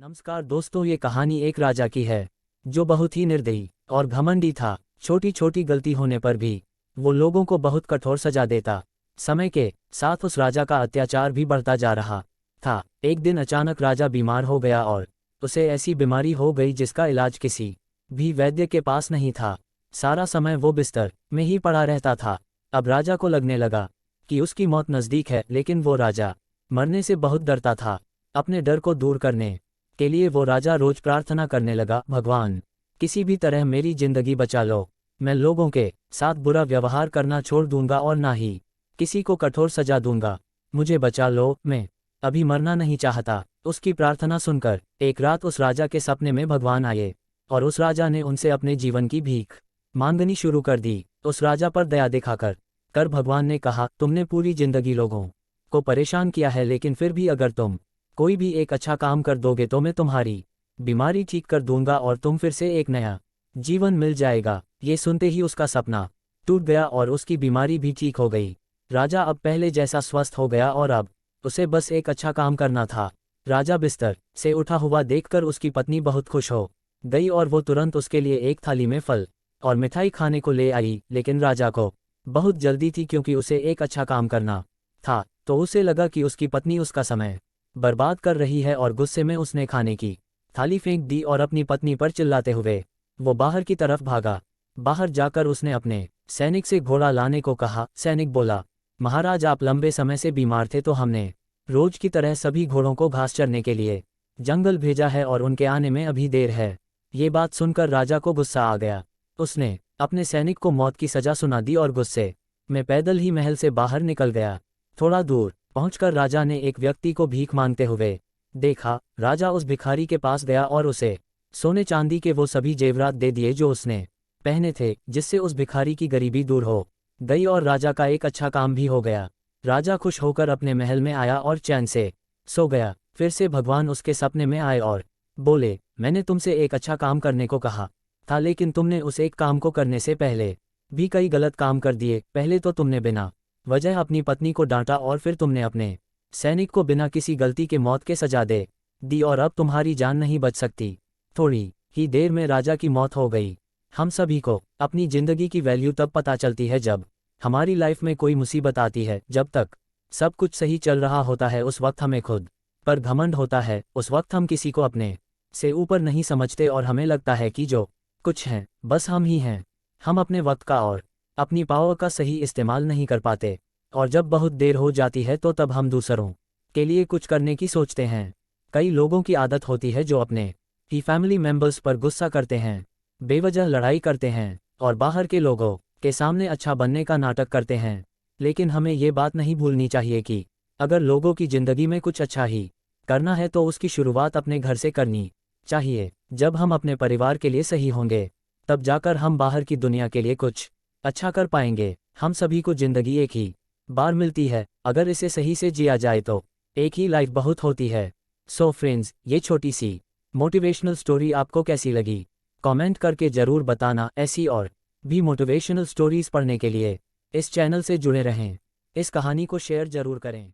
नमस्कार दोस्तों, ये कहानी एक राजा की है जो बहुत ही निर्दयी और घमंडी था। छोटी छोटी गलती होने पर भी वो लोगों को बहुत कठोर सजा देता। समय के साथ उस राजा का अत्याचार भी बढ़ता जा रहा था। एक दिन अचानक राजा बीमार हो गया और उसे ऐसी बीमारी हो गई जिसका इलाज किसी भी वैद्य के पास नहीं था। सारा समय वो बिस्तर में ही पड़ा रहता था। अब राजा को लगने लगा कि उसकी मौत नज़दीक है, लेकिन वो राजा मरने से बहुत डरता था। अपने डर को दूर करने के लिए वो राजा रोज प्रार्थना करने लगा, भगवान किसी भी तरह मेरी जिंदगी बचा लो। मैं लोगों के साथ बुरा व्यवहार करना छोड़ दूंगा और ना ही किसी को कठोर सजा दूंगा। मुझे बचा लो, मैं अभी मरना नहीं चाहता। उसकी प्रार्थना सुनकर एक रात उस राजा के सपने में भगवान आए और उस राजा ने उनसे अपने जीवन की भीख मांगनी शुरू कर दी। उस राजा पर दया दिखाकर भगवान ने कहा, तुमने पूरी जिंदगी लोगों को परेशान किया है, लेकिन फिर भी अगर तुम कोई भी एक अच्छा काम कर दोगे तो मैं तुम्हारी बीमारी ठीक कर दूंगा और तुम फिर से एक नया जीवन मिल जाएगा। ये सुनते ही उसका सपना टूट गया और उसकी बीमारी भी ठीक हो गई। राजा अब पहले जैसा स्वस्थ हो गया और अब उसे बस एक अच्छा काम करना था। राजा बिस्तर से उठा हुआ देखकर उसकी पत्नी बहुत खुश हो गई और वो तुरंत उसके लिए एक थाली में फल और मिठाई खाने को ले आई। लेकिन राजा को बहुत जल्दी थी, क्योंकि उसे एक अच्छा काम करना था। तो उसे लगा कि उसकी पत्नी उसका समय बर्बाद कर रही है और गुस्से में उसने खाने की थाली फेंक दी और अपनी पत्नी पर चिल्लाते हुए वो बाहर की तरफ भागा। बाहर जाकर उसने अपने सैनिक से घोड़ा लाने को कहा। सैनिक बोला, महाराज आप लंबे समय से बीमार थे, तो हमने रोज की तरह सभी घोड़ों को घास चरने के लिए जंगल भेजा है और उनके आने में अभी देर है। ये बात सुनकर राजा को गुस्सा आ गया। उसने अपने सैनिक को मौत की सजा सुना दी और गुस्से में पैदल ही महल से बाहर निकल गया। थोड़ा दूर पहुंचकर राजा ने एक व्यक्ति को भीख मांगते हुए देखा। राजा उस भिखारी के पास गया और उसे सोने चांदी के वो सभी जेवरात दे दिए जो उसने पहने थे, जिससे उस भिखारी की गरीबी दूर हो गई और राजा का एक अच्छा काम भी हो गया। राजा खुश होकर अपने महल में आया और चैन से सो गया। फिर से भगवान उसके सपने में आए और बोले, मैंने तुमसे एक अच्छा काम करने को कहा था, लेकिन तुमने उस एक काम को करने से पहले भी कई गलत काम कर दिए। पहले तो तुमने बिना वजह अपनी पत्नी को डांटा और फिर तुमने अपने सैनिक को बिना किसी गलती के मौत के सजा दे दी और अब तुम्हारी जान नहीं बच सकती। थोड़ी ही देर में राजा की मौत हो गई। हम सभी को अपनी जिंदगी की वैल्यू तब पता चलती है जब हमारी लाइफ में कोई मुसीबत आती है। जब तक सब कुछ सही चल रहा होता है उस वक्त हमें खुद पर घमंड होता है। उस वक्त हम किसी को अपने से ऊपर नहीं समझते और हमें लगता है कि जो कुछ है बस हम ही हैं। हम अपने वक्त का और अपनी पावर का सही इस्तेमाल नहीं कर पाते और जब बहुत देर हो जाती है तो तब हम दूसरों के लिए कुछ करने की सोचते हैं। कई लोगों की आदत होती है जो अपने ही फैमिली मेंबर्स पर गुस्सा करते हैं, बेवजह लड़ाई करते हैं और बाहर के लोगों के सामने अच्छा बनने का नाटक करते हैं। लेकिन हमें ये बात नहीं भूलनी चाहिए कि अगर लोगों की जिंदगी में कुछ अच्छा ही करना है तो उसकी शुरुआत अपने घर से करनी चाहिए। जब हम अपने परिवार के लिए सही होंगे तब जाकर हम बाहर की दुनिया के लिए कुछ अच्छा कर पाएंगे। हम सभी को जिंदगी एक ही बार मिलती है, अगर इसे सही से जिया जाए तो एक ही लाइफ बहुत होती है। सो फ्रेंड्स, ये छोटी सी मोटिवेशनल स्टोरी आपको कैसी लगी कमेंट करके ज़रूर बताना। ऐसी और भी मोटिवेशनल स्टोरीज पढ़ने के लिए इस चैनल से जुड़े रहें। इस कहानी को शेयर ज़रूर करें।